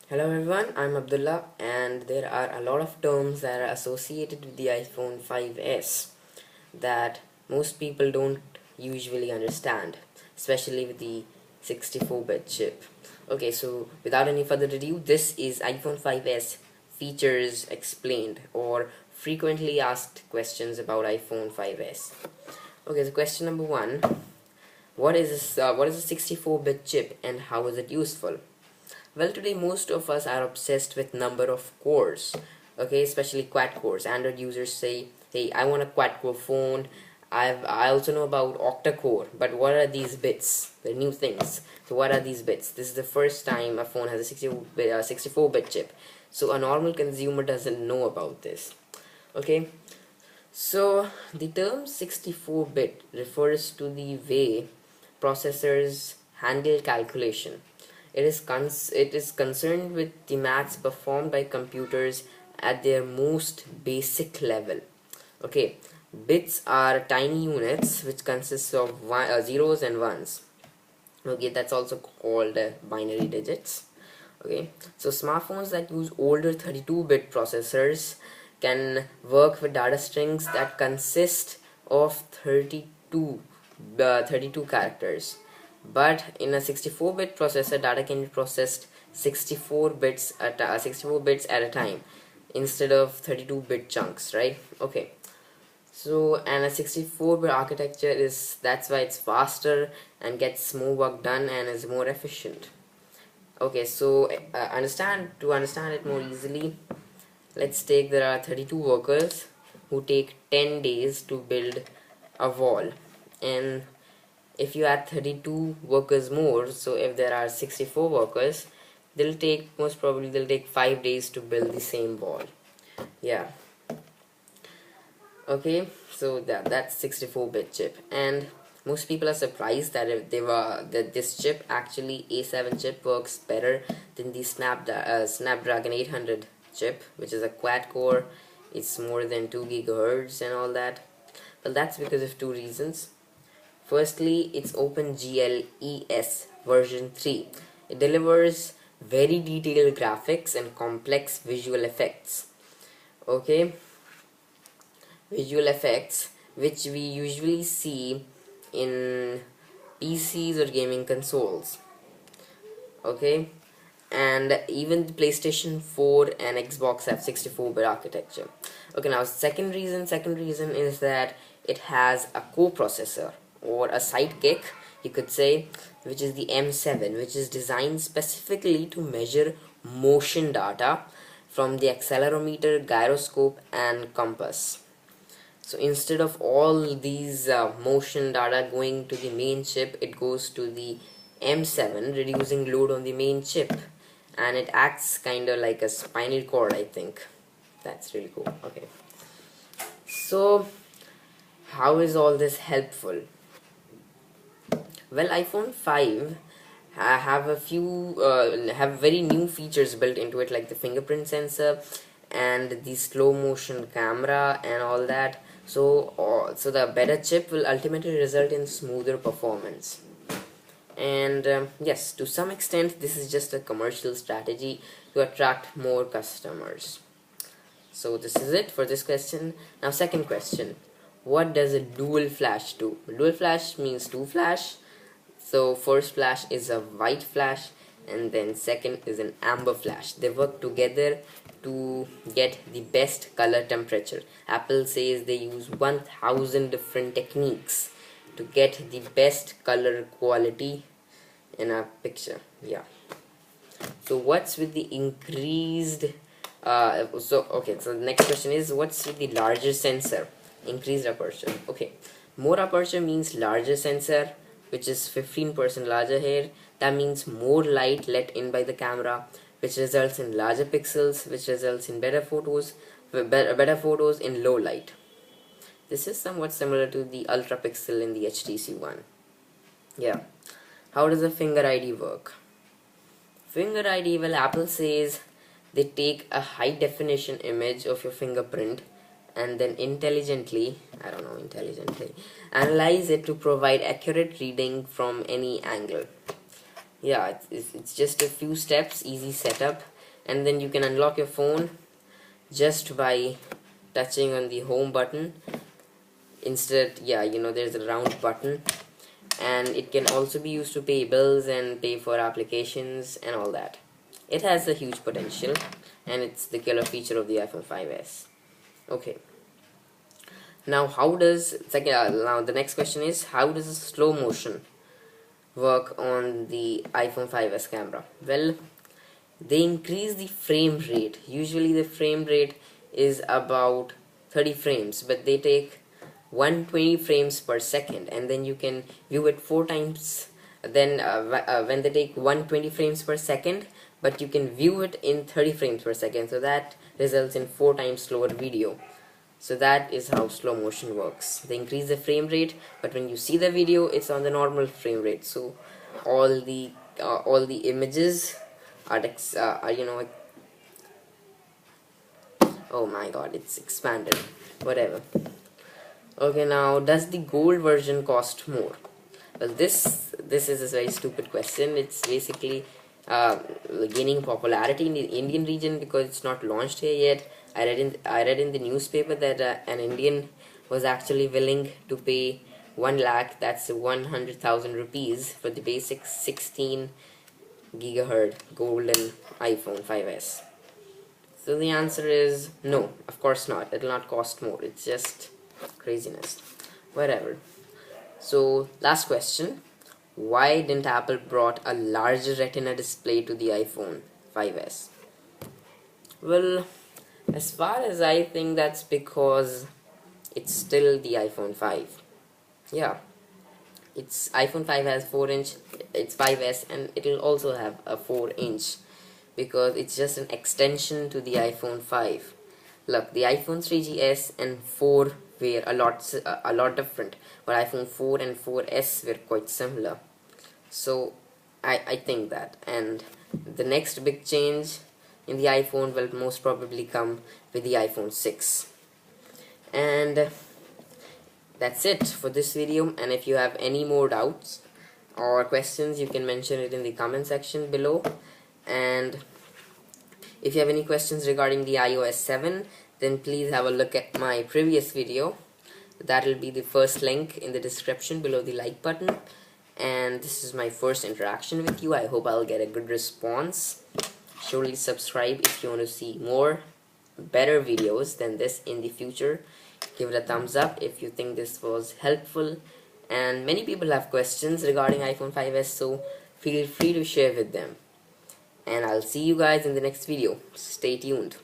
Hello everyone, I'm Abdullah, and there are a lot of terms that are associated with the iPhone 5S that most people don't usually understand, especially with the 64-bit chip. Okay, so without any further ado, this is iPhone 5S features explained or frequently asked questions about iPhone 5S. Okay, so question number one: what is this? What is a 64-bit chip, and how is it useful? Well, today most of us are obsessed with number of cores, okay, especially quad cores. Android users say, "Hey, I want a quad core phone." I also know about octa core, but what are these bits? The new things. So what are these bits? This is the first time a phone has a 64-bit chip, so a normal consumer doesn't know about this. Okay, so the term 64-bit refers to the way processors handle calculation. It is concerned with the maths performed by computers at their most basic level. Okay, bits are tiny units which consists of zeros and ones. Okay, that's also called binary digits. Okay, so smartphones that use older 32-bit processors can work with data strings that consist of 32 characters, but in a 64-bit processor, data can be processed 64 bits at a time instead of 32-bit chunks, right? Okay, so and a 64-bit architecture is that's why it's faster and gets more work done and is more efficient. Okay, so to understand it more easily, let's take there are 32 workers who take 10 days to build a wall, and if you add 32 workers more, so if there are 64 workers, most probably they'll take 5 days to build the same wall. Yeah, okay, so that's 64-bit chip, and most people are surprised that if they were that this chip, actually A7 chip, works better than the Snapdragon 800 chip, which is a quad core. It's more than 2 gigahertz and all that. Well, that's because of two reasons. Firstly, it's OpenGL version 3. It delivers very detailed graphics and complex visual effects. Okay, visual effects which we usually see in PCs or gaming consoles. Okay, and even the PlayStation 4 and Xbox have 64-bit architecture. Okay, now second reason is that it has a coprocessor or a sidekick, you could say, which is the M7, which is designed specifically to measure motion data from the accelerometer, gyroscope, and compass. So instead of all these motion data going to the main chip, it goes to the M7, reducing load on the main chip, and it acts kind of like a spinal cord, I think. That's really cool. Okay, so how is all this helpful? Well, iPhone 5 have very new features built into it, like the fingerprint sensor and the slow motion camera and all that. So the better chip will ultimately result in smoother performance. And yes, to some extent this is just a commercial strategy to attract more customers. So this is it for this question. Now, second question: what does a dual flash do? Dual flash means two flash. So first flash is a white flash, and then second is an amber flash. They work together to get the best color temperature. Apple says they use 1000 different techniques to get the best color quality in a picture. Yeah, so what's with the increased so the next question is, what's with the larger sensor? Increased aperture. Okay, more aperture means larger sensor, which is 15% larger here. That means more light let in by the camera, which results in larger pixels, which results in better photos in low light. This is somewhat similar to the ultra pixel in the HTC One. Yeah, how does the Finger ID work? Finger ID, well, Apple says they take a high definition image of your fingerprint and then intelligently analyze it to provide accurate reading from any angle. Yeah, it's just a few steps, easy setup, and then you can unlock your phone just by touching on the home button. Instead, yeah, you know, there's a round button, and it can also be used to pay bills and pay for applications and all that. It has a huge potential, and it's the killer feature of the iPhone 5S. Okay, now now the next question is, how does slow motion work on the iPhone 5S camera? Well, they increase the frame rate. Usually the frame rate is about 30 frames, but they take 120 frames per second, and then you can view it 4 times. Then when they take 120 frames per second, but you can view it in 30 frames per second, so that results in 4 times slower video. So that is how slow motion works. They increase the frame rate, but when you see the video, it's on the normal frame rate. So all the images are you know, oh my god, it's expanded, whatever. Okay, now does the gold version cost more? Well, this is a very stupid question. It's basically gaining popularity in the Indian region because it's not launched here yet. I read in the newspaper that an Indian was actually willing to pay 1 lakh, that's 100,000 rupees, for the basic 16 gigahertz golden iPhone 5S. So the answer is no, of course not. It will not cost more. It's just craziness. Whatever. So last question. Why didn't Apple brought a larger retina display to the iPhone 5S? Well, as far as I think, that's because it's still the iPhone 5. Yeah, it's iPhone 5 has 4-inch, it's 5S, and it will also have a 4-inch because it's just an extension to the iPhone 5. Look, the iPhone 3GS and 4 were a lot different, but iPhone 4 and 4S were quite similar. So I think that, and the next big change in the iPhone will most probably come with the iPhone 6. And that's it for this video, and if you have any more doubts or questions, you can mention it in the comment section below. And if you have any questions regarding the iOS 7, then please have a look at my previous video. That will be the first link in the description below the like button. And this is my first interaction with you. I hope I'll get a good response. Surely subscribe if you want to see more better videos than this in the future. Give it a thumbs up if you think this was helpful. And many people have questions regarding iPhone 5S, so feel free to share with them. And I'll see you guys in the next video. Stay tuned.